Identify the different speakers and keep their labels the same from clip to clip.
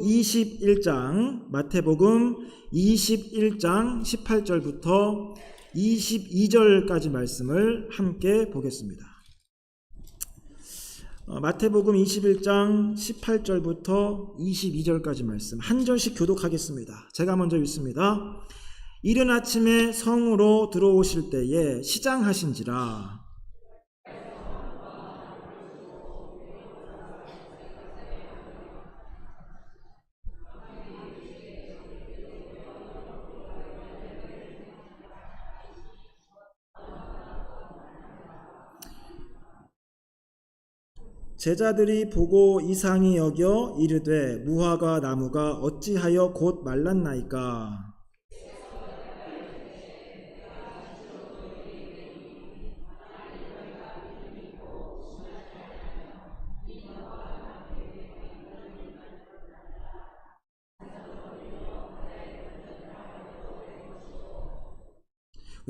Speaker 1: 21장, 마태복음 21장 18절부터 22절까지 말씀을 함께 보겠습니다. 마태복음 21장 18절부터 22절까지 말씀 한 절씩 교독하겠습니다. 제가 먼저 읽습니다. 이른 아침에 성으로 들어오실 때에 시장하신지라. 제자들이 보고 이상히 여겨 이르되 무화과 나무가 어찌하여 곧 말랐나이까.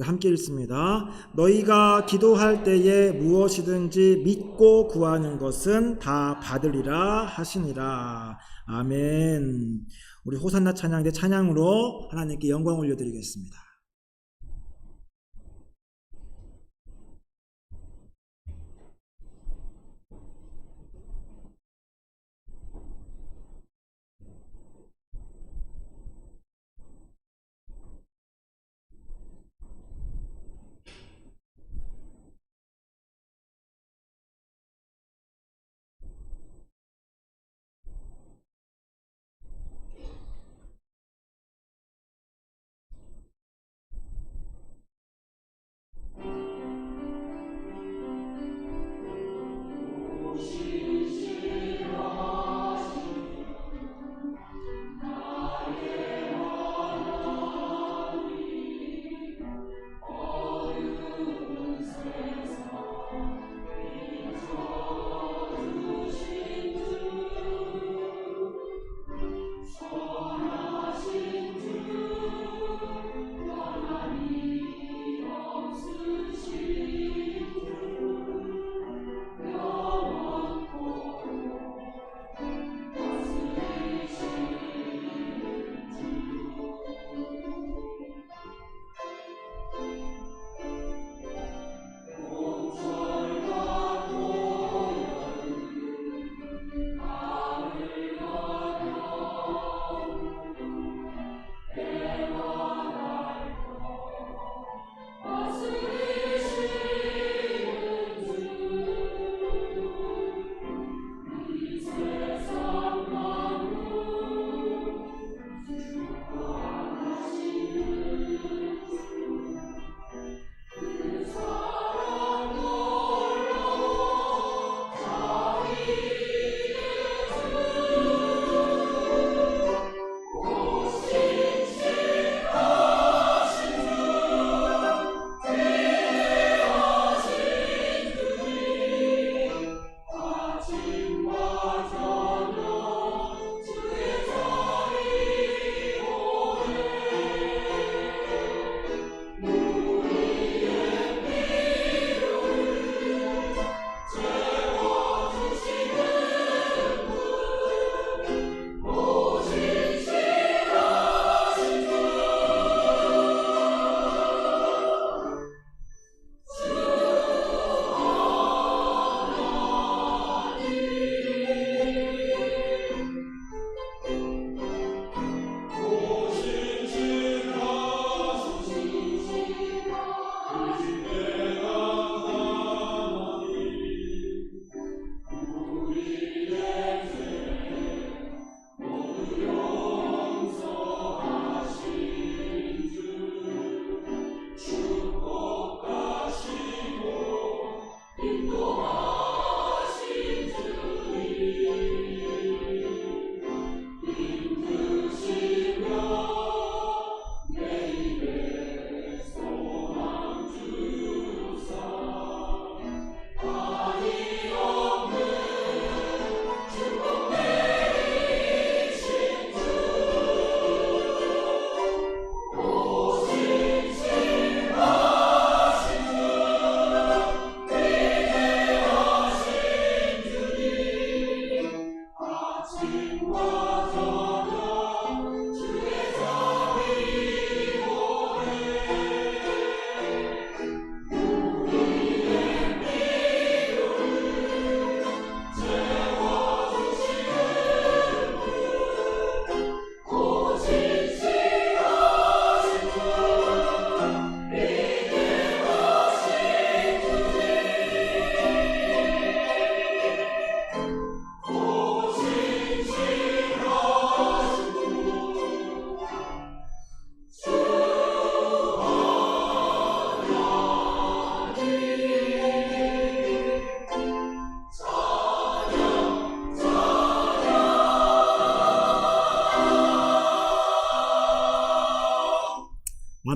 Speaker 1: 함께 읽습니다. 너희가 기도할 때에 무엇이든지 믿고 구하는 것은 다 받으리라 하시니라. 아멘. 우리 호산나 찬양대 찬양으로 하나님께 영광 올려드리겠습니다.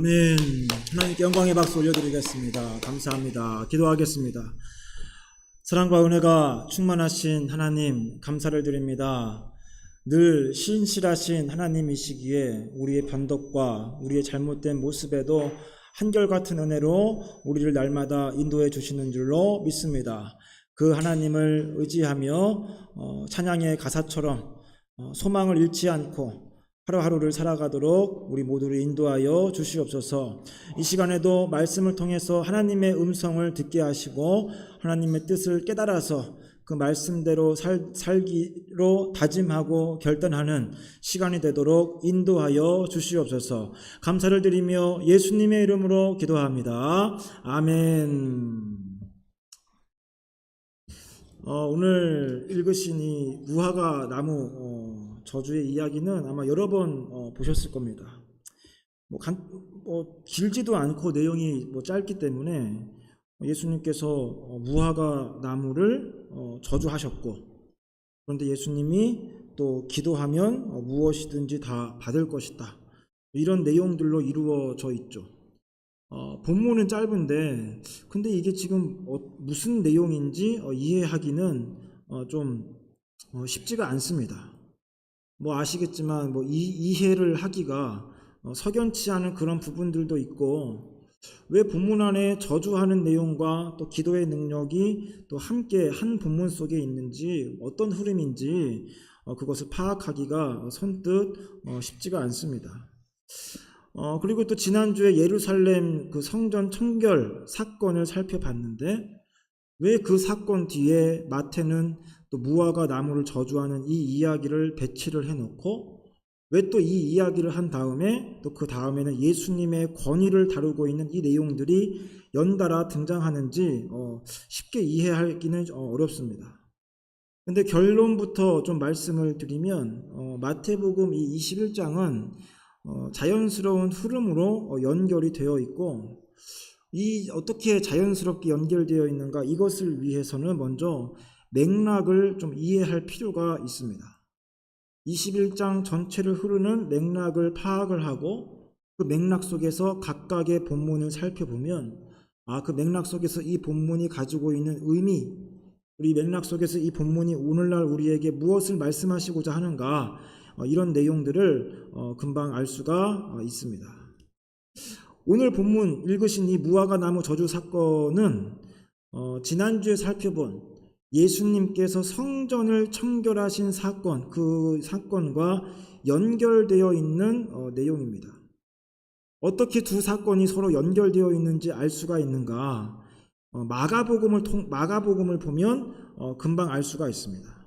Speaker 1: 아멘. 하나님께 영광의 박수 올려드리겠습니다. 감사합니다. 기도하겠습니다. 사랑과 은혜가 충만하신 하나님 감사를 드립니다. 늘 신실하신 하나님이시기에 우리의 변덕과 우리의 잘못된 모습에도 한결같은 은혜로 우리를 날마다 인도해 주시는 줄로 믿습니다. 그 하나님을 의지하며 찬양의 가사처럼 소망을 잃지 않고 하루하루를 살아가도록 우리 모두를 인도하여 주시옵소서. 이 시간에도 말씀을 통해서 하나님의 음성을 듣게 하시고 하나님의 뜻을 깨달아서 그 말씀대로 살기로 다짐하고 결단하는 시간이 되도록 인도하여 주시옵소서. 감사를 드리며 예수님의 이름으로 기도합니다. 아멘. 오늘 읽으신 이 무화과 나무 저주의 이야기는 아마 여러 번 보셨을 겁니다. 길지도 않고 내용이 짧기 때문에 예수님께서 무화과 나무를 저주하셨고, 그런데 예수님이 또 기도하면 무엇이든지 다 받을 것이다, 이런 내용들로 이루어져 있죠. 본문은 짧은데 근데 이게 지금 무슨 내용인지 이해하기는 좀 쉽지가 않습니다. 아시겠지만 이해를 하기가 석연치 않은 그런 부분들도 있고, 왜 본문 안에 저주하는 내용과 또 기도의 능력이 또 함께 한 본문 속에 있는지, 어떤 흐름인지 그것을 파악하기가 선뜻 쉽지가 않습니다. 그리고 또 지난주에 예루살렘 그 성전 청결 사건을 살펴봤는데, 왜 그 사건 뒤에 마태는 또 무화과 나무를 저주하는 이 이야기를 배치를 해놓고, 왜 또 이 이야기를 한 다음에 또 그 다음에는 예수님의 권위를 다루고 있는 이 내용들이 연달아 등장하는지 쉽게 이해하기는 어렵습니다. 근데 결론부터 좀 말씀을 드리면 마태복음 이 21장은 자연스러운 흐름으로 연결이 되어 있고, 이 어떻게 자연스럽게 연결되어 있는가, 이것을 위해서는 먼저 맥락을 좀 이해할 필요가 있습니다. 21장 전체를 흐르는 맥락을 파악을 하고 그 맥락 속에서 각각의 본문을 살펴보면 그 맥락 속에서 이 본문이 가지고 있는 의미, 우리 맥락 속에서 이 본문이 오늘날 우리에게 무엇을 말씀하시고자 하는가, 이런 내용들을 금방 알 수가 있습니다. 오늘 본문 읽으신 이 무화과 나무 저주 사건은 지난주에 살펴본 예수님께서 성전을 청결하신 사건, 그 사건과 연결되어 있는 내용입니다. 어떻게 두 사건이 서로 연결되어 있는지 알 수가 있는가? 마가복음을 보면 금방 알 수가 있습니다.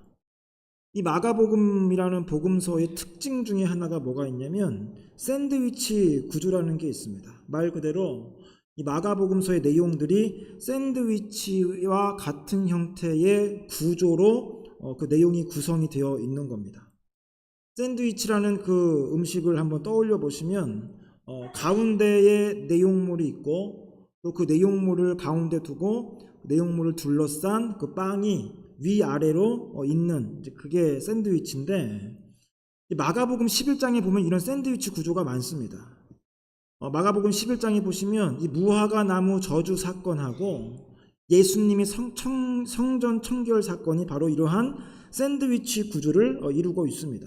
Speaker 1: 이 마가복음이라는 복음서의 특징 중에 하나가 뭐가 있냐면 샌드위치 구조라는 게 있습니다. 말 그대로 이 마가복음서의 내용들이 샌드위치와 같은 형태의 구조로 그 내용이 구성이 되어 있는 겁니다. 샌드위치라는 그 음식을 한번 떠올려 보시면 가운데에 내용물이 있고, 또 그 내용물을 가운데 두고 내용물을 둘러싼 그 빵이 위아래로 있는, 그게 샌드위치인데, 마가복음 11장에 보면 이런 샌드위치 구조가 많습니다. 마가복음 11장에 보시면 이 무화과 나무 저주 사건하고 예수님의 성전 청결 사건이 바로 이러한 샌드위치 구조를 이루고 있습니다.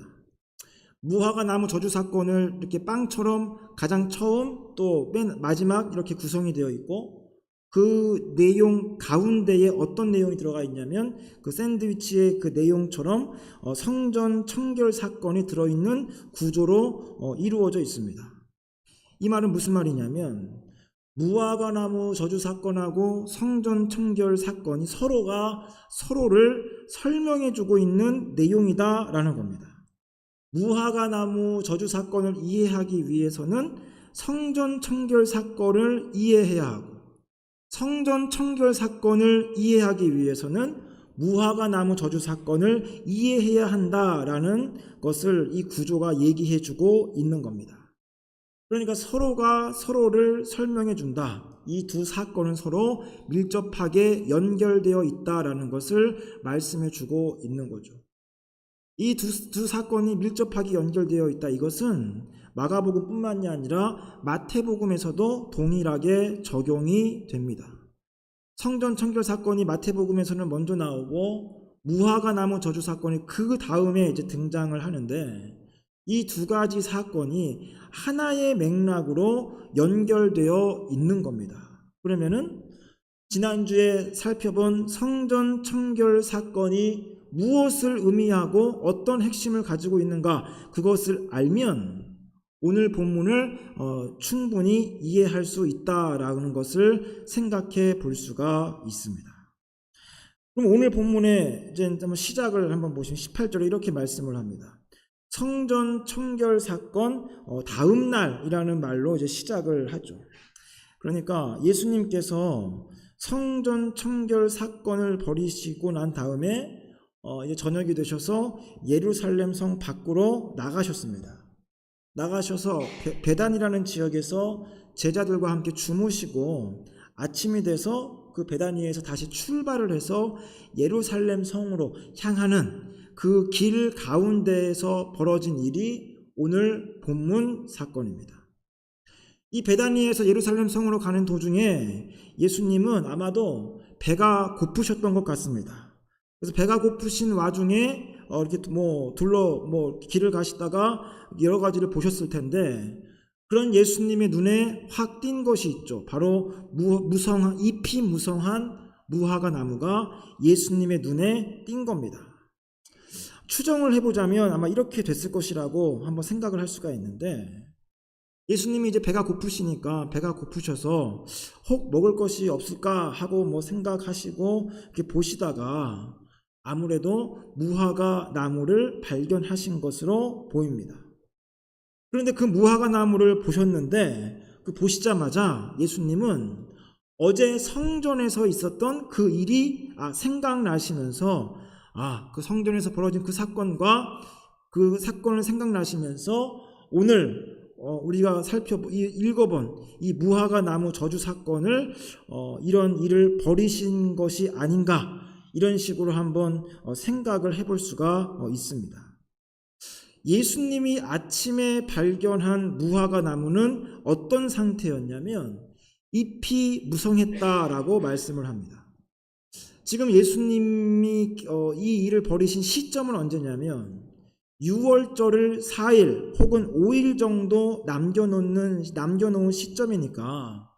Speaker 1: 무화과 나무 저주 사건을 이렇게 빵처럼 가장 처음 또 맨 마지막 이렇게 구성이 되어 있고, 그 내용 가운데에 어떤 내용이 들어가 있냐면 그 샌드위치의 그 내용처럼 성전 청결 사건이 들어있는 구조로 이루어져 있습니다. 이 말은 무슨 말이냐면 무화과 나무 저주 사건하고 성전 청결 사건이 서로가 서로를 설명해 주고 있는 내용이다라는 겁니다. 무화과 나무 저주 사건을 이해하기 위해서는 성전 청결 사건을 이해해야 하고, 성전 청결 사건을 이해하기 위해서는 무화과 나무 저주 사건을 이해해야 한다라는 것을 이 구조가 얘기해 주고 있는 겁니다. 그러니까 서로가 서로를 설명해 준다. 이 두 사건은 서로 밀접하게 연결되어 있다라는 것을 말씀해 주고 있는 거죠. 이 두 사건이 밀접하게 연결되어 있다. 이것은 마가복음뿐만이 아니라 마태복음에서도 동일하게 적용이 됩니다. 성전 청결 사건이 마태복음에서는 먼저 나오고 무화과 나무 저주 사건이 그 다음에 이제 등장을 하는데, 이 두 가지 사건이 하나의 맥락으로 연결되어 있는 겁니다. 그러면은 지난주에 살펴본 성전 청결 사건이 무엇을 의미하고 어떤 핵심을 가지고 있는가, 그것을 알면 오늘 본문을 충분히 이해할 수 있다라는 것을 생각해 볼 수가 있습니다. 그럼 오늘 본문의 이제 한번 시작을 한번 보시면 18절에 이렇게 말씀을 합니다. 성전 청결 사건 다음 날이라는 말로 이제 시작을 하죠. 그러니까 예수님께서 성전 청결 사건을 벌이시고 난 다음에 이제 저녁이 되셔서 예루살렘 성 밖으로 나가셨습니다. 나가셔서 베단이라는 지역에서 제자들과 함께 주무시고, 아침이 돼서 그 베다니에서 다시 출발을 해서 예루살렘 성으로 향하는 그 길 가운데에서 벌어진 일이 오늘 본문 사건입니다. 이 베다니에서 예루살렘 성으로 가는 도중에 예수님은 아마도 배가 고프셨던 것 같습니다. 그래서 배가 고프신 와중에 이렇게 길을 가시다가 여러 가지를 보셨을 텐데, 그런 예수님의 눈에 확 띈 것이 있죠. 바로 잎이 무성한 무화과 나무가 예수님의 눈에 띈 겁니다. 추정을 해보자면 아마 이렇게 됐을 것이라고 한번 생각을 할 수가 있는데, 예수님이 이제 배가 고프셔서 혹 먹을 것이 없을까 하고 생각하시고 이렇게 보시다가 아무래도 무화과 나무를 발견하신 것으로 보입니다. 그런데 그 무화과 나무를 보셨는데, 그 보시자마자 예수님은 어제 성전에서 있었던 그 일이 생각나시면서, 그 성전에서 벌어진 그 사건을 생각나시면서 오늘 우리가 읽어본 이 무화과 나무 저주 사건을 이런 일을 벌이신 것이 아닌가, 이런 식으로 한번 생각을 해볼 수가 있습니다. 예수님이 아침에 발견한 무화과 나무는 어떤 상태였냐면 잎이 무성했다라고 말씀을 합니다. 지금 예수님이 이 일을 벌이신 시점은 언제냐면 6월절을 4일 혹은 5일 정도 남겨놓은 시점이니까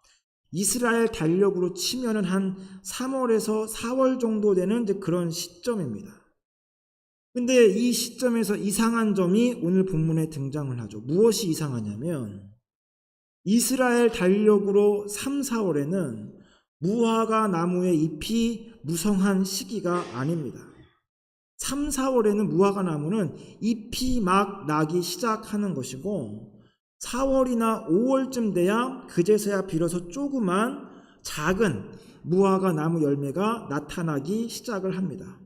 Speaker 1: 이스라엘 달력으로 치면은 한 3월에서 4월 정도 되는 이제 그런 시점입니다. 근데 이 시점에서 이상한 점이 오늘 본문에 등장을 하죠. 무엇이 이상하냐면 이스라엘 달력으로 3, 4월에는 무화과 나무의 잎이 무성한 시기가 아닙니다. 3, 4월에는 무화과 나무는 잎이 막 나기 시작하는 것이고 4월이나 5월쯤 돼야 그제서야 비로소 조그만 작은 무화과 나무 열매가 나타나기 시작을 합니다.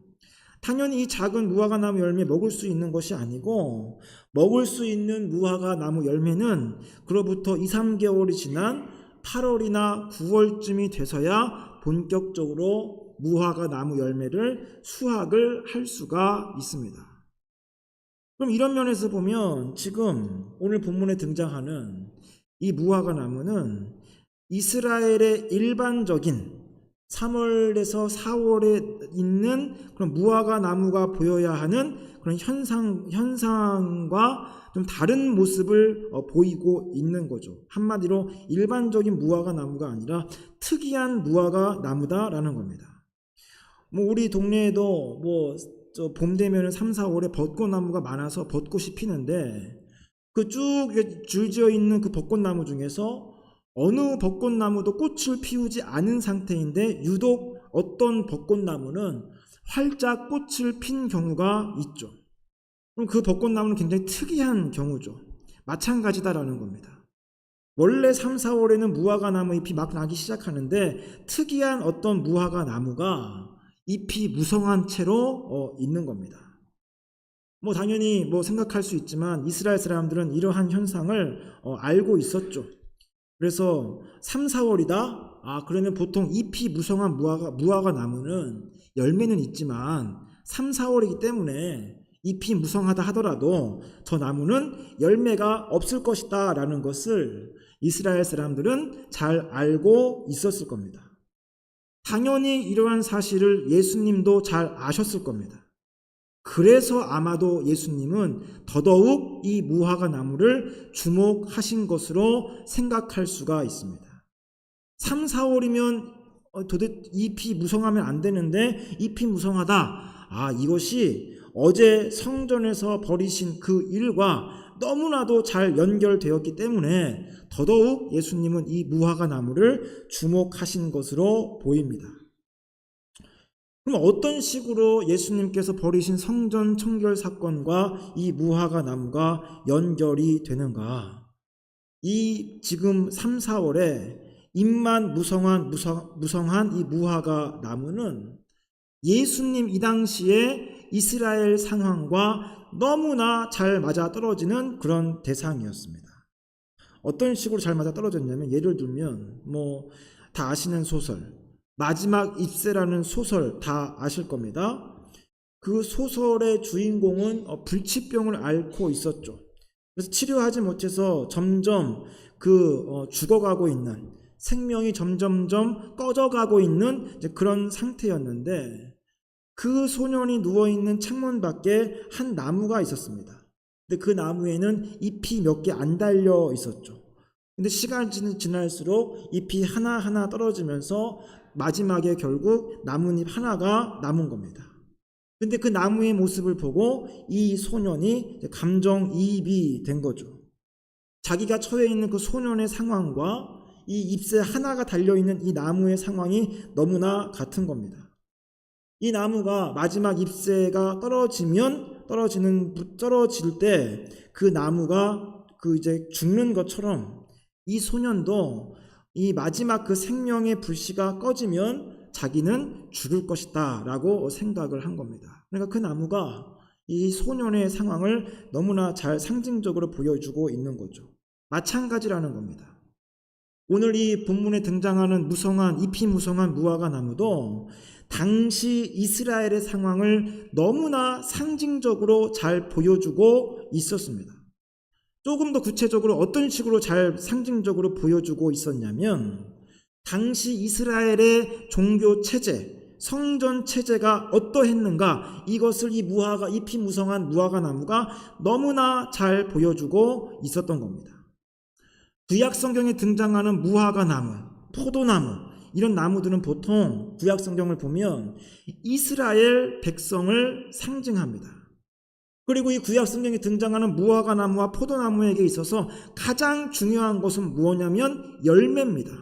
Speaker 1: 당연히 이 작은 무화과 나무 열매 먹을 수 있는 것이 아니고, 먹을 수 있는 무화과 나무 열매는 그로부터 2, 3개월이 지난 8월이나 9월쯤이 돼서야 본격적으로 무화과 나무 열매를 수확을 할 수가 있습니다. 그럼 이런 면에서 보면 지금 오늘 본문에 등장하는 이 무화과 나무는 이스라엘의 일반적인 3월에서 4월에 있는 그런 무화과 나무가 보여야 하는 그런 현상과 좀 다른 모습을 보이고 있는 거죠. 한마디로 일반적인 무화과 나무가 아니라 특이한 무화과 나무다라는 겁니다. 우리 동네에도 봄 되면 3, 4월에 벚꽃나무가 많아서 벚꽃이 피는데, 그 쭉 줄지어 있는 그 벚꽃나무 중에서 어느 벚꽃나무도 꽃을 피우지 않은 상태인데 유독 어떤 벚꽃나무는 활짝 꽃을 핀 경우가 있죠. 그럼 그 벚꽃나무는 굉장히 특이한 경우죠. 마찬가지다라는 겁니다. 원래 3, 4월에는 무화과 나무 잎이 막 나기 시작하는데 특이한 어떤 무화과 나무가 잎이 무성한 채로 있는 겁니다. 당연히 생각할 수 있지만 이스라엘 사람들은 이러한 현상을 알고 있었죠. 그래서 3, 4월이다? 그러면 보통 잎이 무성한 무화과 나무는 열매는 있지만 3, 4월이기 때문에 잎이 무성하다 하더라도 저 나무는 열매가 없을 것이다 라는 것을 이스라엘 사람들은 잘 알고 있었을 겁니다. 당연히 이러한 사실을 예수님도 잘 아셨을 겁니다. 그래서 아마도 예수님은 더더욱 이 무화과 나무를 주목하신 것으로 생각할 수가 있습니다. 3, 4월이면 도대체 잎이 무성하면 안 되는데 잎이 무성하다. 이것이 어제 성전에서 벌이신 그 일과 너무나도 잘 연결되었기 때문에 더더욱 예수님은 이 무화과 나무를 주목하신 것으로 보입니다. 그럼 어떤 식으로 예수님께서 벌이신 성전 청결 사건과 이 무화과 나무가 연결이 되는가? 이 지금 3, 4월에 잎만 무성한 이 무화과 나무는 예수님 이 당시에 이스라엘 상황과 너무나 잘 맞아떨어지는 그런 대상이었습니다. 어떤 식으로 잘 맞아떨어졌냐면, 예를 들면 다 아시는 소설 마지막 잎새라는 소설 다 아실 겁니다. 그 소설의 주인공은 불치병을 앓고 있었죠. 그래서 치료하지 못해서 점점 죽어가고 있는, 생명이 점점점 꺼져가고 있는 그런 상태였는데, 그 소년이 누워있는 창문 밖에 한 나무가 있었습니다. 근데 그 나무에는 잎이 몇 개 안 달려 있었죠. 근데 시간이 지날수록 잎이 하나하나 떨어지면서 마지막에 결국 나뭇잎 하나가 남은 겁니다. 근데 그 나무의 모습을 보고 이 소년이 감정이입이 된 거죠. 자기가 처해 있는 그 소년의 상황과 이 잎새 하나가 달려있는 이 나무의 상황이 너무나 같은 겁니다. 이 나무가 마지막 잎새가 떨어질 때 그 나무가 이제 죽는 것처럼 이 소년도 이 마지막 그 생명의 불씨가 꺼지면 자기는 죽을 것이다 라고 생각을 한 겁니다. 그러니까 그 나무가 이 소년의 상황을 너무나 잘 상징적으로 보여주고 있는 거죠. 마찬가지라는 겁니다. 오늘 이 본문에 등장하는 잎이 무성한 무화과 나무도 당시 이스라엘의 상황을 너무나 상징적으로 잘 보여주고 있었습니다. 조금 더 구체적으로 어떤 식으로 잘 상징적으로 보여주고 있었냐면, 당시 이스라엘의 종교 체제, 성전 체제가 어떠했는가, 이것을 이 잎이 무성한 무화과 나무가 너무나 잘 보여주고 있었던 겁니다. 구약 성경에 등장하는 무화과 나무, 포도나무, 이런 나무들은 보통 구약 성경을 보면 이스라엘 백성을 상징합니다. 그리고 이 구약 성경에 등장하는 무화과 나무와 포도나무에게 있어서 가장 중요한 것은 무엇이냐면 열매입니다.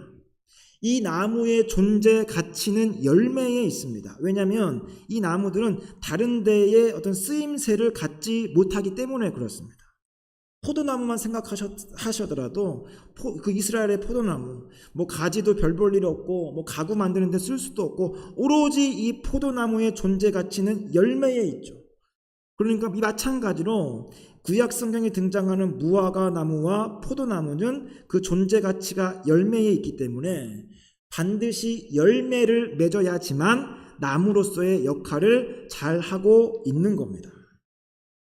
Speaker 1: 이 나무의 존재 가치는 열매에 있습니다. 왜냐하면 이 나무들은 다른 데에 어떤 쓰임새를 갖지 못하기 때문에 그렇습니다. 포도나무만 생각하시더라도 그 이스라엘의 포도나무, 가지도 별 볼 일 없고 가구 만드는 데 쓸 수도 없고, 오로지 이 포도나무의 존재 가치는 열매에 있죠. 그러니까 이 마찬가지로 구약 성경에 등장하는 무화과 나무와 포도나무는 그 존재 가치가 열매에 있기 때문에 반드시 열매를 맺어야지만 나무로서의 역할을 잘 하고 있는 겁니다.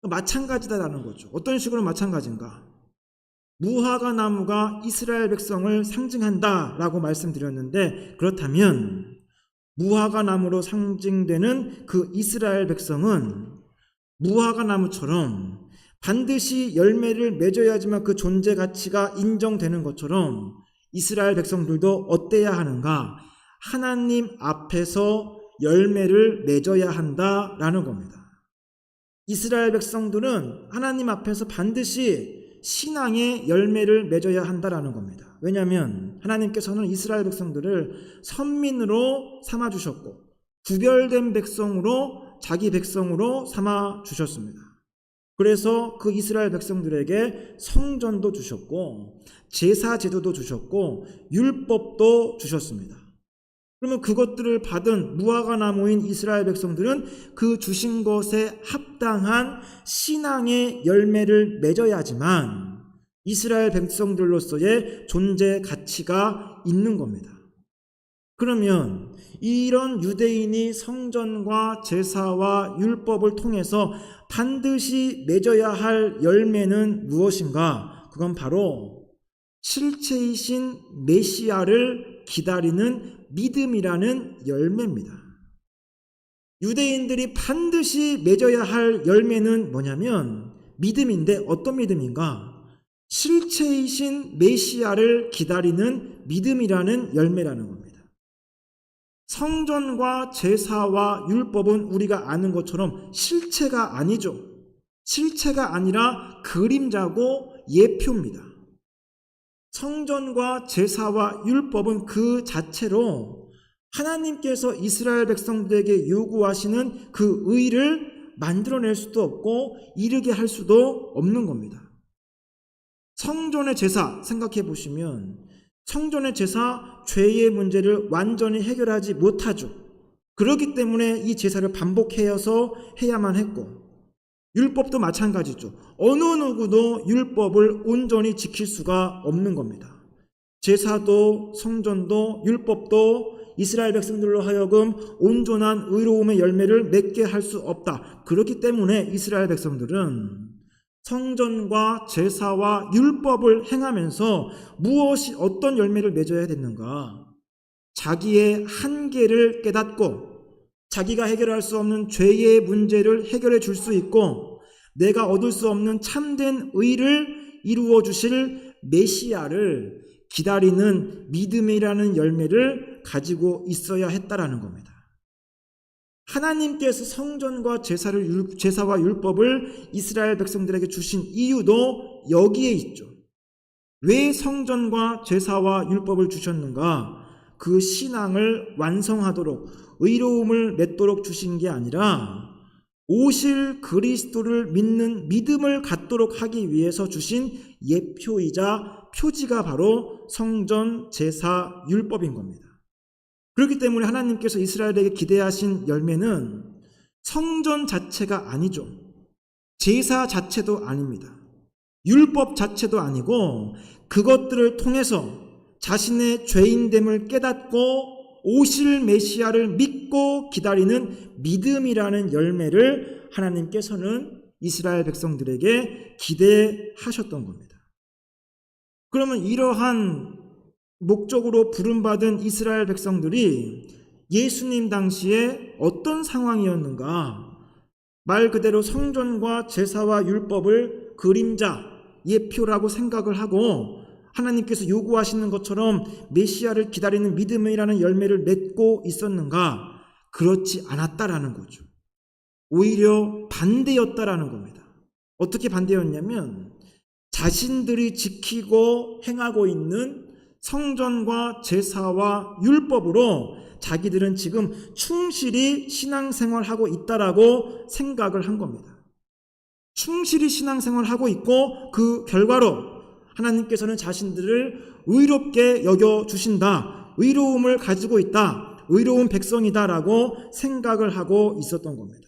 Speaker 1: 마찬가지다라는 거죠. 어떤 식으로 마찬가지인가? 무화과 나무가 이스라엘 백성을 상징한다라고 말씀드렸는데, 그렇다면 무화과 나무로 상징되는 그 이스라엘 백성은 무화과 나무처럼 반드시 열매를 맺어야지만 그 존재 가치가 인정되는 것처럼 이스라엘 백성들도 어때야 하는가? 하나님 앞에서 열매를 맺어야 한다라는 겁니다. 이스라엘 백성들은 하나님 앞에서 반드시 신앙의 열매를 맺어야 한다라는 겁니다. 왜냐하면 하나님께서는 이스라엘 백성들을 선민으로 삼아주셨고 구별된 백성으로, 자기 백성으로 삼아주셨습니다. 그래서 그 이스라엘 백성들에게 성전도 주셨고 제사 제도도 주셨고 율법도 주셨습니다. 그러면 그것들을 받은 무화과 나무인 이스라엘 백성들은 그 주신 것에 합당한 신앙의 열매를 맺어야지만 이스라엘 백성들로서의 존재 가치가 있는 겁니다. 그러면 이런 유대인이 성전과 제사와 율법을 통해서 반드시 맺어야 할 열매는 무엇인가? 그건 바로 실체이신 메시아를 기다리는 믿음이라는 열매입니다. 유대인들이 반드시 맺어야 할 열매는 뭐냐면 믿음인데, 어떤 믿음인가? 실체이신 메시아를 기다리는 믿음이라는 열매라는 겁니다. 성전과 제사와 율법은 우리가 아는 것처럼 실체가 아니죠. 실체가 아니라 그림자고 예표입니다. 성전과 제사와 율법은 그 자체로 하나님께서 이스라엘 백성들에게 요구하시는 그 의를 만들어낼 수도 없고 이루게 할 수도 없는 겁니다. 성전의 제사 생각해 보시면, 성전의 제사, 죄의 문제를 완전히 해결하지 못하죠. 그렇기 때문에 이 제사를 반복해서 해야만 했고, 율법도 마찬가지죠. 어느 누구도 율법을 온전히 지킬 수가 없는 겁니다. 제사도 성전도 율법도 이스라엘 백성들로 하여금 온전한 의로움의 열매를 맺게 할 수 없다. 그렇기 때문에 이스라엘 백성들은 성전과 제사와 율법을 행하면서 무엇이 어떤 열매를 맺어야 됐는가? 자기의 한계를 깨닫고 자기가 해결할 수 없는 죄의 문제를 해결해 줄 수 있고 내가 얻을 수 없는 참된 의를 이루어 주실 메시아를 기다리는 믿음이라는 열매를 가지고 있어야 했다라는 겁니다. 하나님께서 성전과 제사와 율법을 이스라엘 백성들에게 주신 이유도 여기에 있죠. 왜 성전과 제사와 율법을 주셨는가? 그 신앙을 완성하도록, 의로움을 맺도록 주신 게 아니라 오실 그리스도를 믿는 믿음을 갖도록 하기 위해서 주신 예표이자 표지가 바로 성전, 제사, 율법인 겁니다. 그렇기 때문에 하나님께서 이스라엘에게 기대하신 열매는 성전 자체가 아니죠. 제사 자체도 아닙니다. 율법 자체도 아니고 그것들을 통해서 자신의 죄인됨을 깨닫고 오실 메시아를 믿고 기다리는 믿음이라는 열매를 하나님께서는 이스라엘 백성들에게 기대하셨던 겁니다. 그러면 이러한 목적으로 부름받은 이스라엘 백성들이 예수님 당시에 어떤 상황이었는가? 말 그대로 성전과 제사와 율법을 그림자, 예표라고 생각을 하고 하나님께서 요구하시는 것처럼 메시아를 기다리는 믿음이라는 열매를 맺고 있었는가? 그렇지 않았다라는 거죠. 오히려 반대였다라는 겁니다. 어떻게 반대였냐면 자신들이 지키고 행하고 있는 성전과 제사와 율법으로 자기들은 지금 충실히 신앙생활하고 있다라고 생각을 한 겁니다. 충실히 신앙생활하고 있고 그 결과로 하나님께서는 자신들을 의롭게 여겨주신다, 의로움을 가지고 있다, 의로운 백성이다라고 생각을 하고 있었던 겁니다.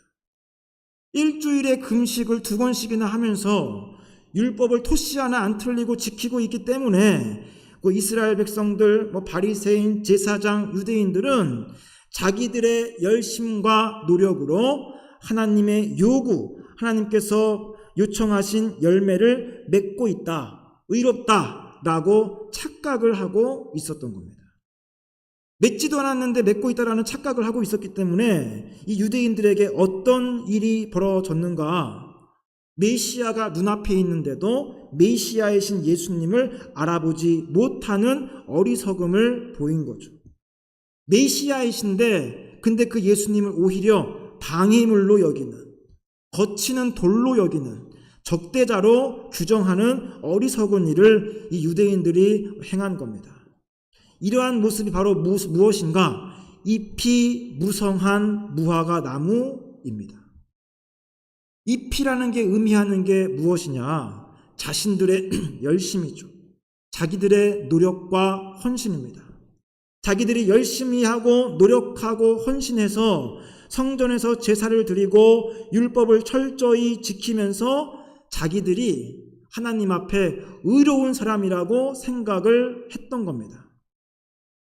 Speaker 1: 일주일에 금식을 2번씩이나 하면서 율법을 토시 하나 안 틀리고 지키고 있기 때문에 그 이스라엘 백성들, 바리새인, 제사장, 유대인들은 자기들의 열심과 노력으로 하나님의 요구, 하나님께서 요청하신 열매를 맺고 있다, 의롭다라고 착각을 하고 있었던 겁니다. 맺지도 않았는데 맺고 있다라는 착각을 하고 있었기 때문에 이 유대인들에게 어떤 일이 벌어졌는가? 메시아가 눈앞에 있는데도 메시아이신 예수님을 알아보지 못하는 어리석음을 보인 거죠. 메시아이신데 근데 그 예수님을 오히려 방해물로 여기는, 거치는 돌로 여기는, 적대자로 규정하는 어리석은 일을 이 유대인들이 행한 겁니다. 이러한 모습이 바로 무엇인가? 잎이 무성한 무화과 나무입니다. 잎이라는 게 의미하는 게 무엇이냐? 자신들의 열심이죠. 자기들의 노력과 헌신입니다. 자기들이 열심히 하고 노력하고 헌신해서 성전에서 제사를 드리고 율법을 철저히 지키면서 자기들이 하나님 앞에 의로운 사람이라고 생각을 했던 겁니다.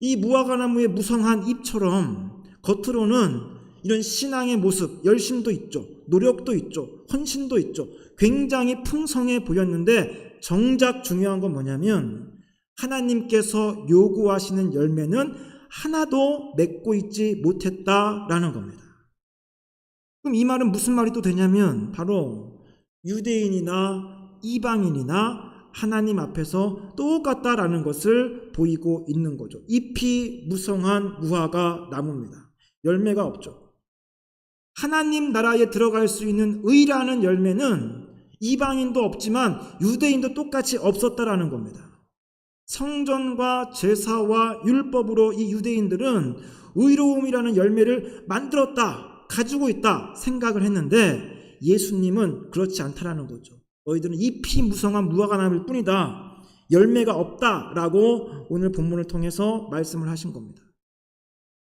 Speaker 1: 이 무화과나무의 무성한 잎처럼 겉으로는 이런 신앙의 모습, 열심도 있죠, 노력도 있죠, 헌신도 있죠, 굉장히 풍성해 보였는데 정작 중요한 건 뭐냐면 하나님께서 요구하시는 열매는 하나도 맺고 있지 못했다라는 겁니다. 그럼 이 말은 무슨 말이 또 되냐면 바로 유대인이나 이방인이나 하나님 앞에서 똑같다라는 것을 보이고 있는 거죠. 잎이 무성한 무화과 나무입니다. 열매가 없죠. 하나님 나라에 들어갈 수 있는 의라는 열매는 이방인도 없지만 유대인도 똑같이 없었다라는 겁니다. 성전과 제사와 율법으로 이 유대인들은 의로움이라는 열매를 만들었다, 가지고 있다 생각을 했는데 예수님은 그렇지 않다라는 거죠. 너희들은 잎이 무성한 무화과나무일 뿐이다, 열매가 없다라고 오늘 본문을 통해서 말씀을 하신 겁니다.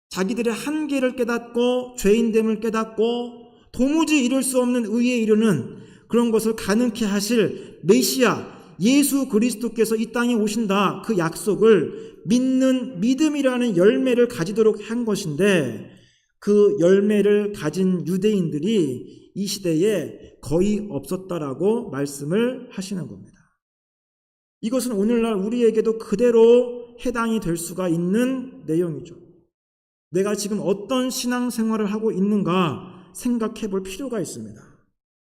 Speaker 1: 자기들의 한계를 깨닫고 죄인됨을 깨닫고 도무지 이룰 수 없는 의에 이르는 그런 것을 가능케 하실 메시아 예수 그리스도께서 이 땅에 오신다, 그 약속을 믿는 믿음이라는 열매를 가지도록 한 것인데 그 열매를 가진 유대인들이 이 시대에 거의 없었다라고 말씀을 하시는 겁니다. 이것은 오늘날 우리에게도 그대로 해당이 될 수가 있는 내용이죠. 내가 지금 어떤 신앙생활을 하고 있는가 생각해 볼 필요가 있습니다.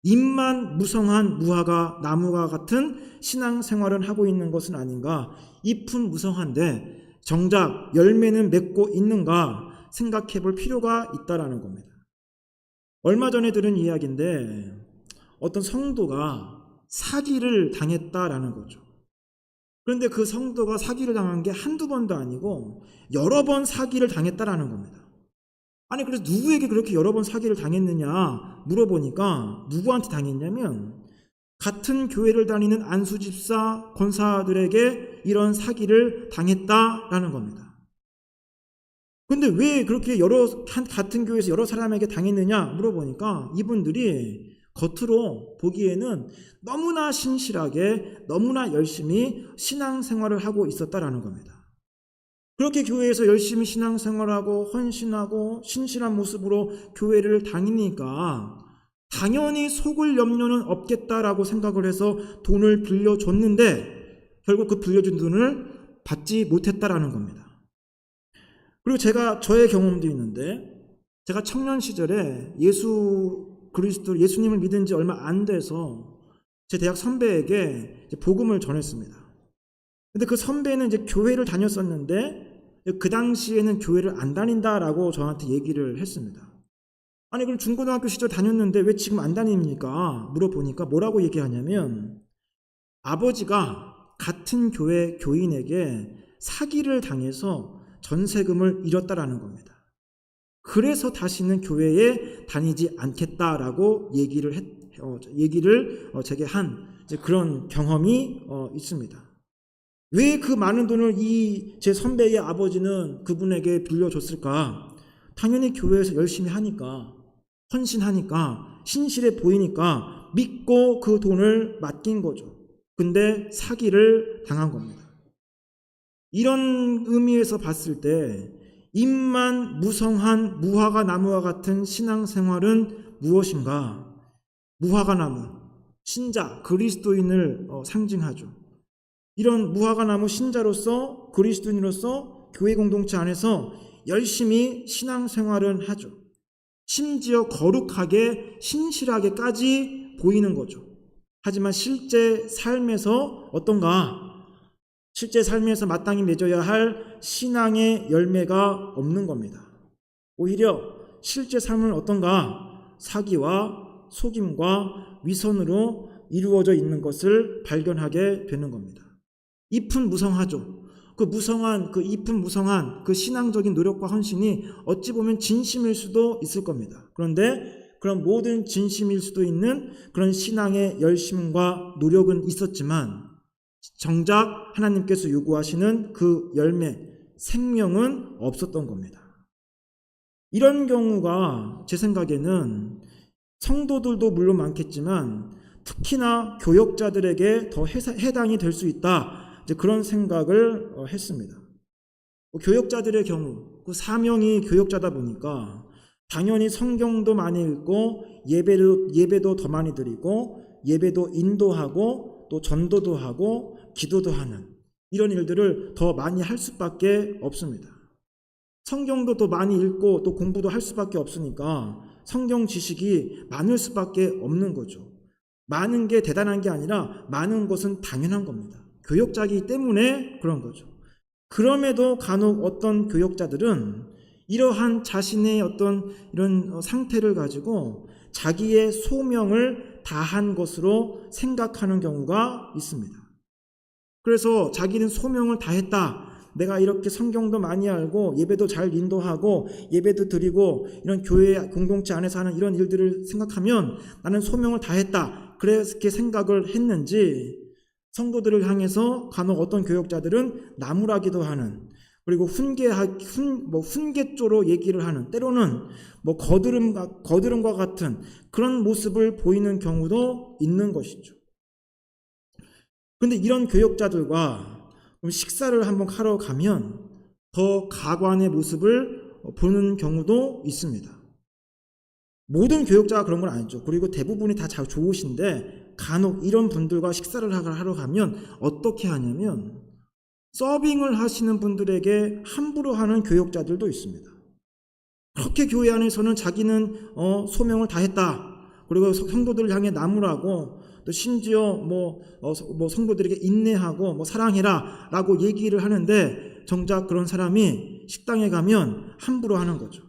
Speaker 1: 잎만 무성한 무화과 나무와 같은 신앙생활을 하고 있는 것은 아닌가, 잎은 무성한데 정작 열매는 맺고 있는가 생각해 볼 필요가 있다라는 겁니다. 얼마 전에 들은 이야기인데 어떤 성도가 사기를 당했다라는 거죠. 그런데 그 성도가 사기를 당한 게 한두 번도 아니고 여러 번 사기를 당했다라는 겁니다. 아니 그래서 누구에게 그렇게 여러 번 사기를 당했느냐 물어보니까 누구한테 당했냐면 같은 교회를 다니는 안수집사 권사들에게 이런 사기를 당했다라는 겁니다. 근데 왜 그렇게 같은 교회에서 여러 사람에게 당했느냐 물어보니까 이분들이 겉으로 보기에는 너무나 신실하게 너무나 열심히 신앙생활을 하고 있었다라는 겁니다. 그렇게 교회에서 열심히 신앙생활하고 헌신하고 신실한 모습으로 교회를 다니니까 당연히 속을 염려는 없겠다라고 생각을 해서 돈을 빌려줬는데 결국 그 빌려준 돈을 받지 못했다라는 겁니다. 그리고 저의 경험도 있는데 제가 청년 시절에 예수님을 믿은 지 얼마 안 돼서 제 대학 선배에게 복음을 전했습니다. 근데 그 선배는 이제 교회를 다녔었는데 그 당시에는 교회를 안 다닌다라고 저한테 얘기를 했습니다. 아니 그럼 중고등학교 시절 다녔는데 왜 지금 안 다닙니까? 물어보니까 뭐라고 얘기하냐면 아버지가 같은 교회 교인에게 사기를 당해서 전세금을 잃었다라는 겁니다. 그래서 다시는 교회에 다니지 않겠다라고 얘기를 제게 한 그런 경험이 있습니다. 왜 그 많은 돈을 제 선배의 아버지는 그분에게 빌려줬을까? 당연히 교회에서 열심히 하니까, 헌신하니까, 신실해 보이니까 믿고 그 돈을 맡긴 거죠. 근데 사기를 당한 겁니다. 이런 의미에서 봤을 때 잎만 무성한 무화과 나무와 같은 신앙생활은 무엇인가? 무화과 나무, 신자, 그리스도인을 상징하죠. 이런 무화과 나무 신자로서 그리스도인으로서 교회 공동체 안에서 열심히 신앙생활을 하죠. 심지어 거룩하게 신실하게까지 보이는 거죠. 하지만 실제 삶에서 어떤가? 실제 삶에서 마땅히 맺어야 할 신앙의 열매가 없는 겁니다. 오히려 실제 삶은 어떤가? 사기와 속임과 위선으로 이루어져 있는 것을 발견하게 되는 겁니다. 잎은 무성하죠. 그 잎은 무성한 그 신앙적인 노력과 헌신이 어찌 보면 진심일 수도 있을 겁니다. 그런데 그런 모든 진심일 수도 있는 그런 신앙의 열심과 노력은 있었지만 정작 하나님께서 요구하시는 그 열매, 생명은 없었던 겁니다. 이런 경우가 제 생각에는 성도들도 물론 많겠지만 특히나 교역자들에게 더 해당이 될 수 있다, 그런 생각을 했습니다. 교역자들의 경우 그 사명이 교역자다 보니까 당연히 성경도 많이 읽고 예배도 더 많이 드리고 예배도 인도하고 또 전도도 하고 기도도 하는 이런 일들을 더 많이 할 수밖에 없습니다. 성경도 더 많이 읽고 또 공부도 할 수밖에 없으니까 성경 지식이 많을 수밖에 없는 거죠. 많은 게 대단한 게 아니라 많은 것은 당연한 겁니다. 교역자이기 때문에 그런 거죠. 그럼에도 간혹 어떤 교역자들은 이러한 자신의 어떤 이런 상태를 가지고 자기의 소명을 다한 것으로 생각하는 경우가 있습니다. 그래서 자기는 소명을 다했다. 내가 이렇게 성경도 많이 알고 예배도 잘 인도하고 예배도 드리고 이런 교회 공동체 안에서 하는 이런 일들을 생각하면 나는 소명을 다했다. 그렇게 생각을 했는지 성도들을 향해서 간혹 어떤 교역자들은 나무라기도 하는 그리고 훈계조로 얘기를 하는 때로는 거드름과 같은 그런 모습을 보이는 경우도 있는 것이죠. 그런데 이런 교역자들과 식사를 한번 하러 가면 더 가관의 모습을 보는 경우도 있습니다. 모든 교역자가 그런 건 아니죠. 그리고 대부분이 다 잘 좋으신데 간혹 이런 분들과 식사를 하러 가면 어떻게 하냐면 서빙을 하시는 분들에게 함부로 하는 교역자들도 있습니다. 그렇게 교회 안에서는 자기는 소명을 다했다. 그리고 성도들을 향해 나무라고 또 심지어 성도들에게 인내하고 사랑해라 라고 얘기를 하는데 정작 그런 사람이 식당에 가면 함부로 하는 거죠.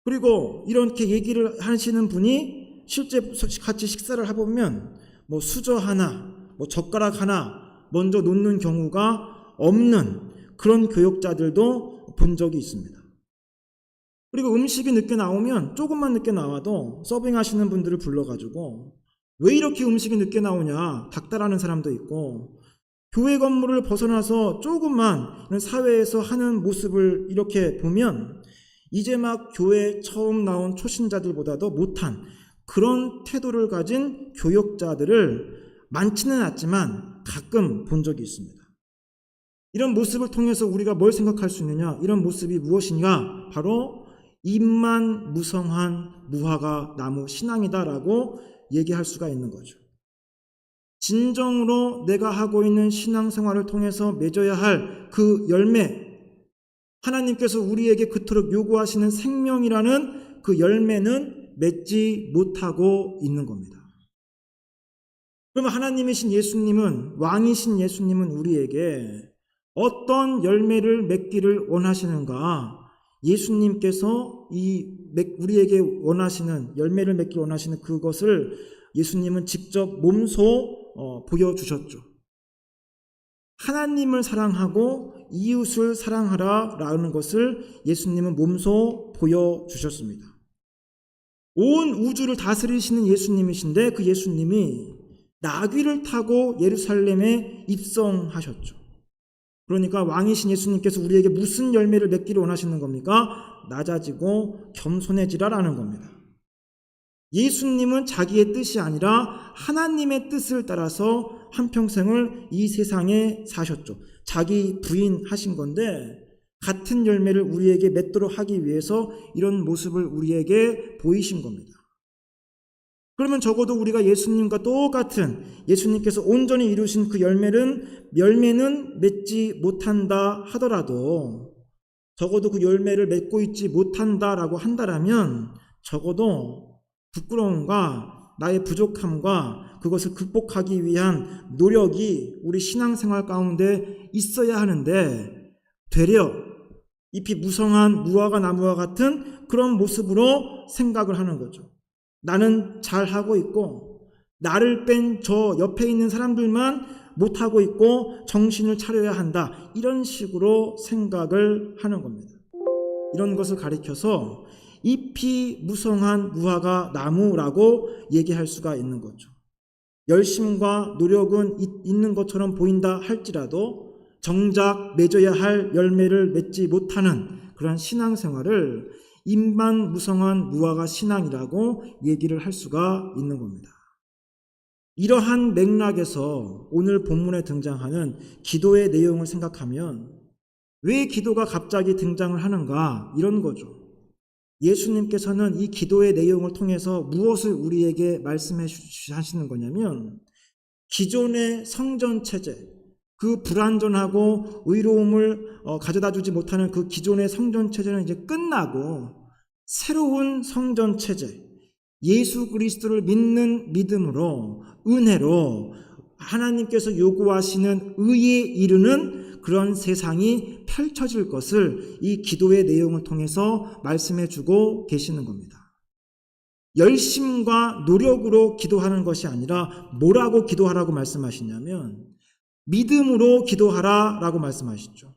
Speaker 1: 그리고 이렇게 얘기를 하시는 분이 실제 같이 식사를 해보면 수저 하나, 젓가락 하나 먼저 놓는 경우가 없는 그런 교역자들도 본 적이 있습니다. 그리고 음식이 늦게 나오면 조금만 늦게 나와도 서빙하시는 분들을 불러가지고 왜 이렇게 음식이 늦게 나오냐 닥달하는 사람도 있고 교회 건물을 벗어나서 조금만 사회에서 하는 모습을 이렇게 보면 이제 막 교회에 처음 나온 초신자들보다도 못한 그런 태도를 가진 교역자들을 많지는 않지만 가끔 본 적이 있습니다. 이런 모습을 통해서 우리가 뭘 생각할 수 있느냐? 이런 모습이 무엇이냐? 바로 입만 무성한 무화과 나무 신앙이다라고 얘기할 수가 있는 거죠. 진정으로 내가 하고 있는 신앙생활을 통해서 맺어야 할 그 열매, 하나님께서 우리에게 그토록 요구하시는 생명이라는 그 열매는 맺지 못하고 있는 겁니다. 그러면 하나님이신 예수님은, 왕이신 예수님은 우리에게 어떤 열매를 맺기를 원하시는가? 예수님께서 우리에게 원하시는 열매를 맺기 원하시는 그것을 예수님은 직접 몸소 보여주셨죠. 하나님을 사랑하고 이웃을 사랑하라 라는 것을 예수님은 몸소 보여주셨습니다. 온 우주를 다스리시는 예수님이신데 그 예수님이 나귀를 타고 예루살렘에 입성하셨죠. 그러니까 왕이신 예수님께서 우리에게 무슨 열매를 맺기를 원하시는 겁니까? 낮아지고 겸손해지라라는 겁니다. 예수님은 자기의 뜻이 아니라 하나님의 뜻을 따라서 한평생을 이 세상에 사셨죠. 자기 부인하신 건데 같은 열매를 우리에게 맺도록 하기 위해서 이런 모습을 우리에게 보이신 겁니다. 그러면 적어도 우리가 예수님과 똑같은 예수님께서 온전히 이루신 그 열매는 맺지 못한다 하더라도 적어도 그 열매를 맺고 있지 못한다라고 한다라면 적어도 부끄러움과 나의 부족함과 그것을 극복하기 위한 노력이 우리 신앙생활 가운데 있어야 하는데 되려 잎이 무성한 무화과 나무와 같은 그런 모습으로 생각을 하는 거죠. 나는 잘하고 있고 나를 뺀 저 옆에 있는 사람들만 못하고 있고 정신을 차려야 한다. 이런 식으로 생각을 하는 겁니다. 이런 것을 가리켜서 잎이 무성한 무화과 나무라고 얘기할 수가 있는 거죠. 열심과 노력은 있는 것처럼 보인다 할지라도 정작 맺어야 할 열매를 맺지 못하는 그런 신앙생활을 잎만 무성한 무화과 신앙이라고 얘기를 할 수가 있는 겁니다. 이러한 맥락에서 오늘 본문에 등장하는 기도의 내용을 생각하면 왜 기도가 갑자기 등장을 하는가? 이런 거죠. 예수님께서는 이 기도의 내용을 통해서 무엇을 우리에게 말씀해 하시는 거냐면, 기존의 성전 체제, 그 불완전하고 의로움을 가져다 주지 못하는 그 기존의 성전 체제는 이제 끝나고 새로운 성전 체제, 예수 그리스도를 믿는 믿음으로, 은혜로 하나님께서 요구하시는 의에 이르는 그런 세상이 펼쳐질 것을 이 기도의 내용을 통해서 말씀해 주고 계시는 겁니다. 열심과 노력으로 기도하는 것이 아니라 뭐라고 기도하라고 말씀하시냐면 믿음으로 기도하라라고 말씀하시죠.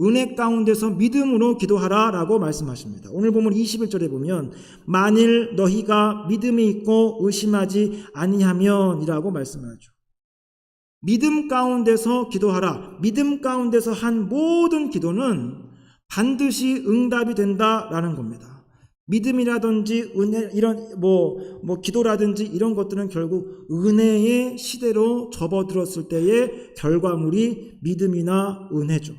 Speaker 1: 은혜 가운데서 믿음으로 기도하라라고 말씀하십니다. 오늘 보면 21절에 보면 만일 너희가 믿음이 있고 의심하지 아니하면이라고 말씀하죠. 믿음 가운데서 기도하라. 믿음 가운데서 한 모든 기도는 반드시 응답이 된다라는 겁니다. 믿음이라든지 은혜, 이런 기도라든지 이런 것들은 결국 은혜의 시대로 접어들었을 때의 결과물이 믿음이나 은혜죠.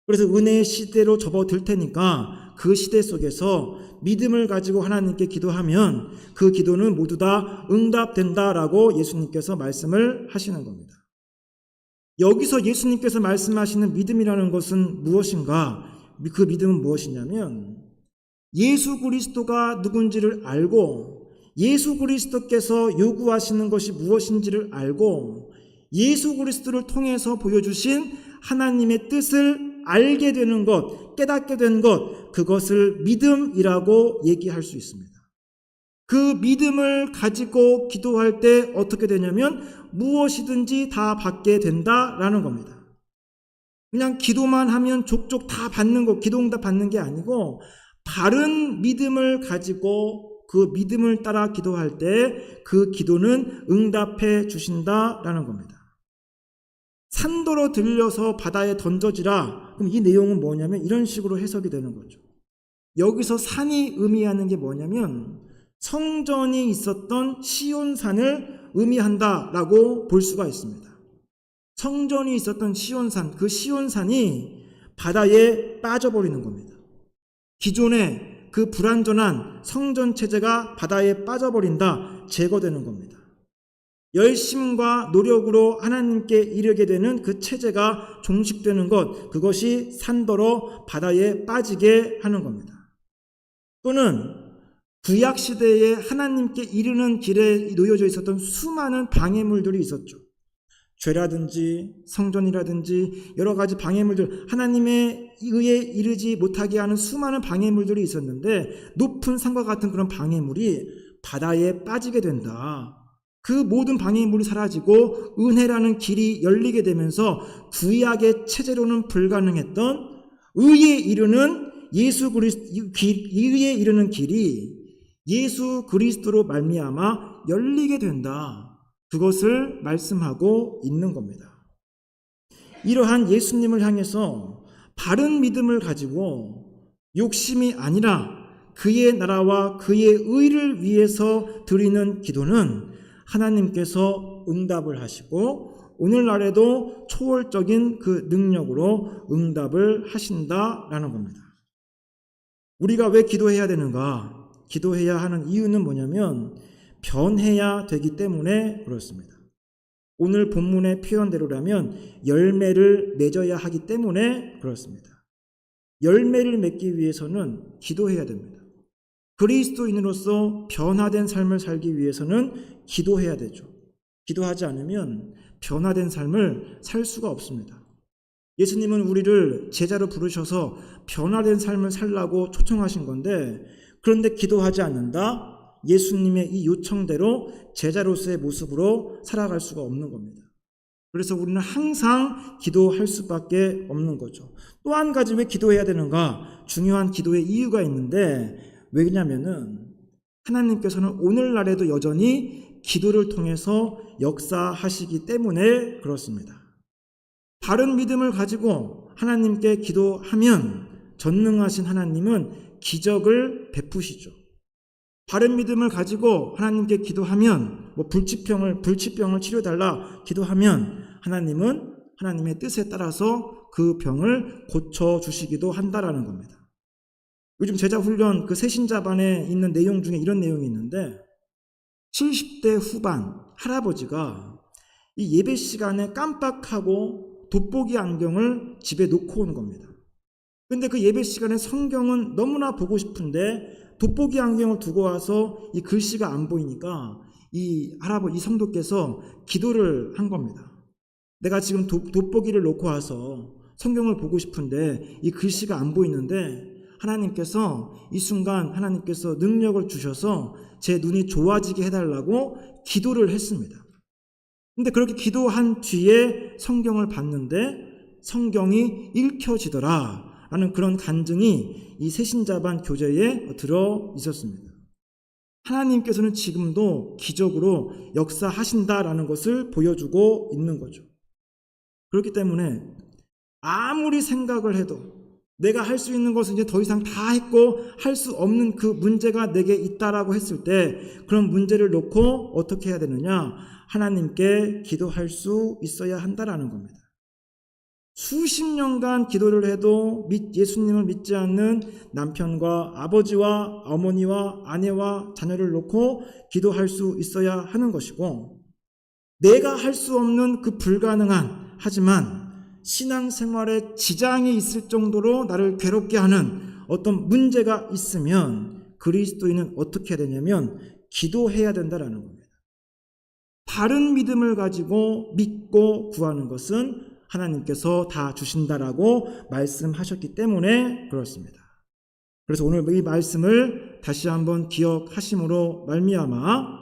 Speaker 1: 그래서 은혜의 시대로 접어들 테니까 그 시대 속에서 믿음을 가지고 하나님께 기도하면 그 기도는 모두 다 응답된다라고 예수님께서 말씀을 하시는 겁니다. 여기서 예수님께서 말씀하시는 믿음이라는 것은 무엇인가? 그 믿음은 무엇이냐면 예수 그리스도가 누군지를 알고 예수 그리스도께서 요구하시는 것이 무엇인지를 알고 예수 그리스도를 통해서 보여주신 하나님의 뜻을 알게 되는 것, 깨닫게 된 것, 그것을 믿음이라고 얘기할 수 있습니다. 그 믿음을 가지고 기도할 때 어떻게 되냐면 무엇이든지 다 받게 된다라는 겁니다. 그냥 기도만 하면 족족 다 받는 거, 기도응답 받는 게 아니고 바른 믿음을 가지고 그 믿음을 따라 기도할 때 그 기도는 응답해 주신다라는 겁니다. 산더러 들려서 바다에 던져지라. 그럼 이 내용은 뭐냐면 이런 식으로 해석이 되는 거죠. 여기서 산이 의미하는 게 뭐냐면 성전이 있었던 시온산을 의미한다라고 볼 수가 있습니다. 성전이 있었던 시온산, 그 시온산이 바다에 빠져버리는 겁니다. 기존의 그 불완전한 성전 체제가 바다에 빠져버린다, 제거되는 겁니다. 열심과 노력으로 하나님께 이르게 되는 그 체제가 종식되는 것, 그것이 산더러 바다에 빠지게 하는 겁니다. 또는 구약시대에 하나님께 이르는 길에 놓여져 있었던 수많은 방해물들이 있었죠. 죄라든지 성전이라든지 여러 가지 방해물들, 하나님의 의에 이르지 못하게 하는 수많은 방해물들이 있었는데 높은 산과 같은 그런 방해물이 바다에 빠지게 된다. 그 모든 방해물이 사라지고 은혜라는 길이 열리게 되면서 구약의 체제로는 불가능했던 의에 이르는 의에 이르는 길이 예수 그리스도로 말미암아 열리게 된다. 그것을 말씀하고 있는 겁니다. 이러한 예수님을 향해서 바른 믿음을 가지고 욕심이 아니라 그의 나라와 그의 의를 위해서 드리는 기도는 하나님께서 응답을 하시고 오늘날에도 초월적인 그 능력으로 응답을 하신다라는 겁니다. 우리가 왜 기도해야 되는가? 기도해야 하는 이유는 뭐냐면 변해야 되기 때문에 그렇습니다. 오늘 본문의 표현대로라면 열매를 맺어야 하기 때문에 그렇습니다. 열매를 맺기 위해서는 기도해야 됩니다. 그리스도인으로서 변화된 삶을 살기 위해서는 기도해야 되죠. 기도하지 않으면 변화된 삶을 살 수가 없습니다. 예수님은 우리를 제자로 부르셔서 변화된 삶을 살라고 초청하신 건데 그런데 기도하지 않는다? 예수님의 이 요청대로 제자로서의 모습으로 살아갈 수가 없는 겁니다. 그래서 우리는 항상 기도할 수밖에 없는 거죠. 또 한 가지 왜 기도해야 되는가? 중요한 기도의 이유가 있는데 왜냐면은 하나님께서는 오늘날에도 여전히 기도를 통해서 역사하시기 때문에 그렇습니다. 바른 믿음을 가지고 하나님께 기도하면 전능하신 하나님은 기적을 베푸시죠. 바른 믿음을 가지고 하나님께 기도하면 불치병을 치료해달라 기도하면 하나님은 하나님의 뜻에 따라서 그 병을 고쳐주시기도 한다라는 겁니다. 요즘 제자훈련 그 새신자반에 있는 내용 중에 이런 내용이 있는데 70대 후반 할아버지가 이 예배 시간에 깜빡하고 돋보기 안경을 집에 놓고 온 겁니다. 근데 그 예배 시간에 성경은 너무나 보고 싶은데 돋보기 안경을 두고 와서 이 글씨가 안 보이니까 이 할아버지, 이 성도께서 기도를 한 겁니다. 내가 지금 돋보기를 놓고 와서 성경을 보고 싶은데 이 글씨가 안 보이는데 하나님께서 이 순간 하나님께서 능력을 주셔서 제 눈이 좋아지게 해달라고 기도를 했습니다. 근데 그렇게 기도한 뒤에 성경을 봤는데 성경이 읽혀지더라 라는 그런 간증이 이 새신자반 교재에 들어 있었습니다. 하나님께서는 지금도 기적으로 역사하신다라는 것을 보여주고 있는 거죠. 그렇기 때문에 아무리 생각을 해도 내가 할 수 있는 것은 이제 더 이상 다 했고 할 수 없는 그 문제가 내게 있다라고 했을 때 그런 문제를 놓고 어떻게 해야 되느냐? 하나님께 기도할 수 있어야 한다라는 겁니다. 수십 년간 기도를 해도 예수님을 믿지 않는 남편과 아버지와 어머니와 아내와 자녀를 놓고 기도할 수 있어야 하는 것이고 내가 할 수 없는 그 불가능한 하지만 신앙생활에 지장이 있을 정도로 나를 괴롭게 하는 어떤 문제가 있으면 그리스도인은 어떻게 해야 되냐면 기도해야 된다라는 겁니다. 바른 믿음을 가지고 믿고 구하는 것은 하나님께서 다 주신다라고 말씀하셨기 때문에 그렇습니다. 그래서 오늘 이 말씀을 다시 한번 기억하심으로 말미암아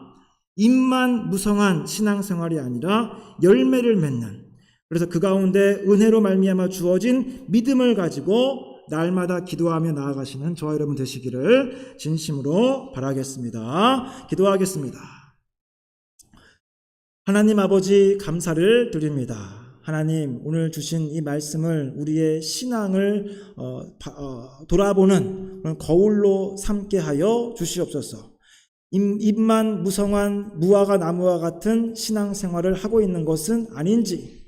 Speaker 1: 입만 무성한 신앙생활이 아니라 열매를 맺는, 그래서 그 가운데 은혜로 말미암아 주어진 믿음을 가지고 날마다 기도하며 나아가시는 저와 여러분 되시기를 진심으로 바라겠습니다. 기도하겠습니다. 하나님 아버지 감사를 드립니다. 하나님 오늘 주신 이 말씀을 우리의 신앙을 돌아보는 거울로 삼게 하여 주시옵소서. 입만 무성한 무화과 나무와 같은 신앙생활을 하고 있는 것은 아닌지,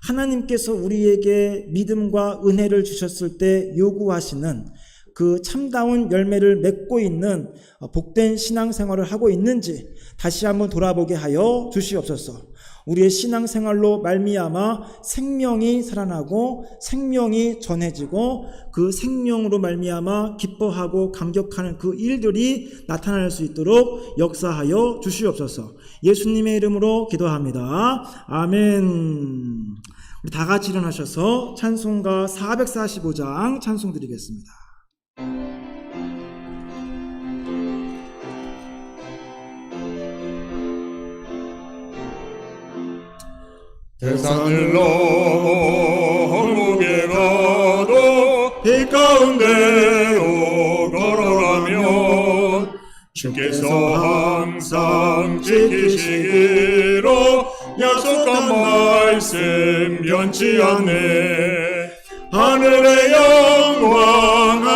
Speaker 1: 하나님께서 우리에게 믿음과 은혜를 주셨을 때 요구하시는 그 참다운 열매를 맺고 있는 복된 신앙생활을 하고 있는지 다시 한번 돌아보게 하여 주시옵소서. 우리의 신앙생활로 말미암아 생명이 살아나고 생명이 전해지고 그 생명으로 말미암아 기뻐하고 감격하는 그 일들이 나타날 수 있도록 역사하여 주시옵소서. 예수님의 이름으로 기도합니다. 아멘. 우리 다 같이 일어나셔서 찬송가 445장 찬송 드리겠습니다.
Speaker 2: 세상을 넘어 홀목에 가도 빛 가운데로 걸어가면 주께서 항상 지키시기로 약속한 말씀 변치 않네. 하늘의 영광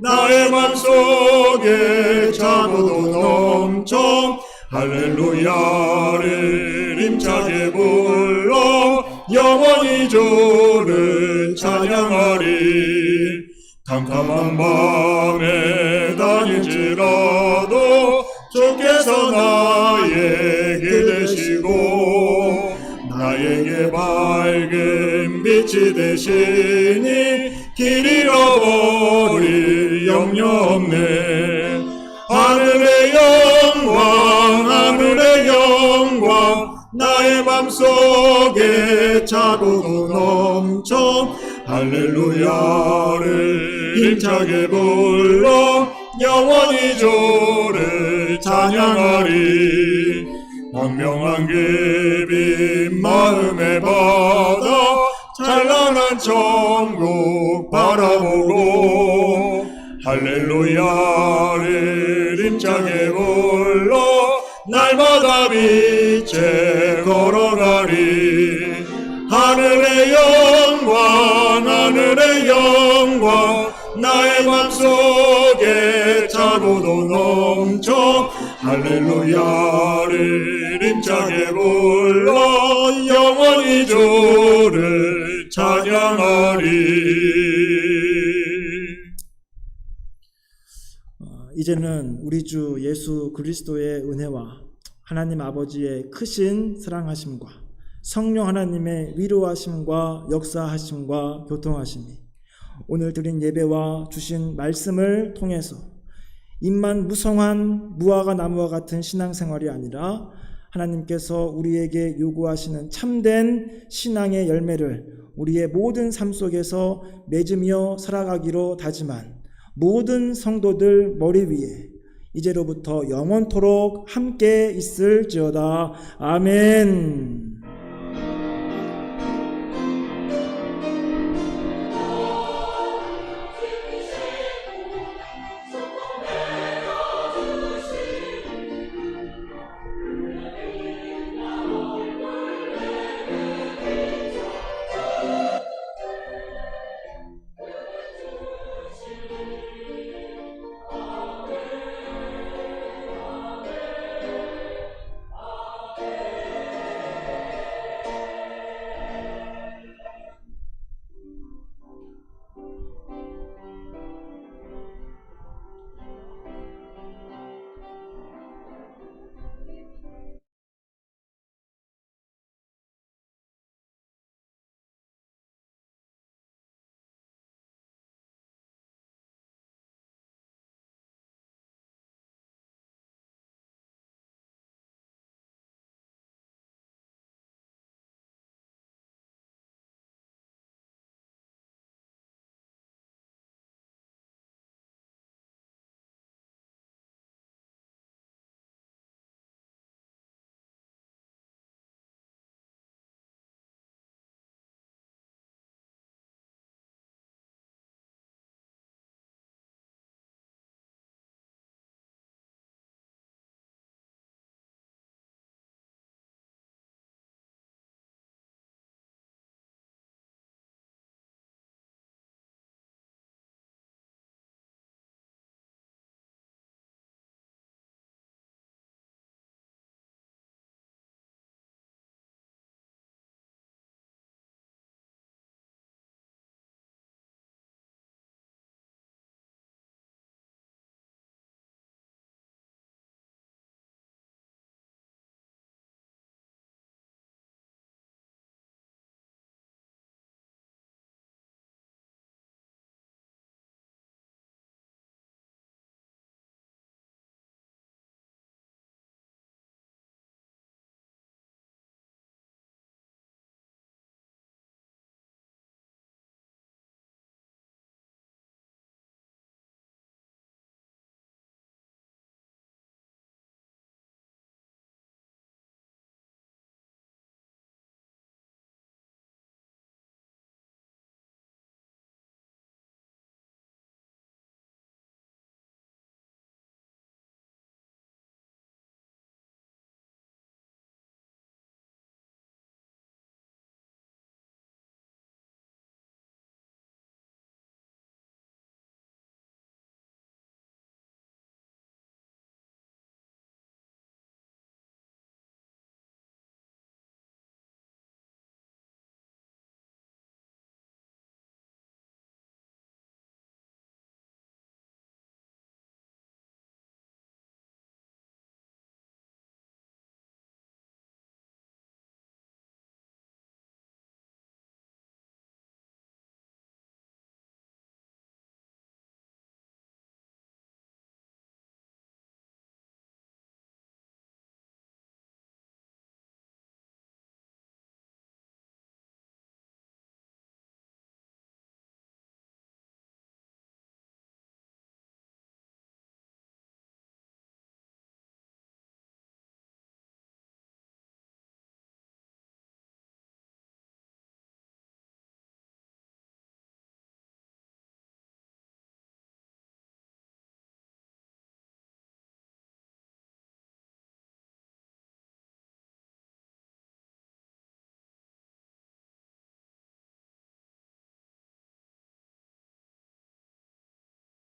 Speaker 2: 나의 맘속에 차고도 넘쳐 할렐루야를 힘차게 불러 영원히 주를 찬양하리. 캄캄한 밤에 다닐지라도 주께서 나에게 되시고 나에게 밝은 빛이 되시니 길 잃어버릴 염려 없네. 하늘의 영광 나의 맘속에 차고도 넘쳐 할렐루야를 힘차게 불러 영원히 주를 찬양하리. 광명한 깊이 마음에 받아 찬란한 천국 바라보고 할렐루야를 힘차게 불러 날마다 빛에 걸어가리. 하늘의 영광 나의 맘속에 차고도 넘쳐 할렐루야를 힘차게 불러 영원히 주를 찬양하리.
Speaker 1: 이제는 우리 주 예수 그리스도의 은혜와 하나님 아버지의 크신 사랑하심과 성령 하나님의 위로하심과 역사하심과 교통하심이 오늘 드린 예배와 주신 말씀을 통해서 입만 무성한 무화과 나무와 같은 신앙생활이 아니라 하나님께서 우리에게 요구하시는 참된 신앙의 열매를 우리의 모든 삶 속에서 맺으며 살아가기로 다짐한 모든 성도들 머리 위에 이제로부터 영원토록 함께 있을지어다. 아멘.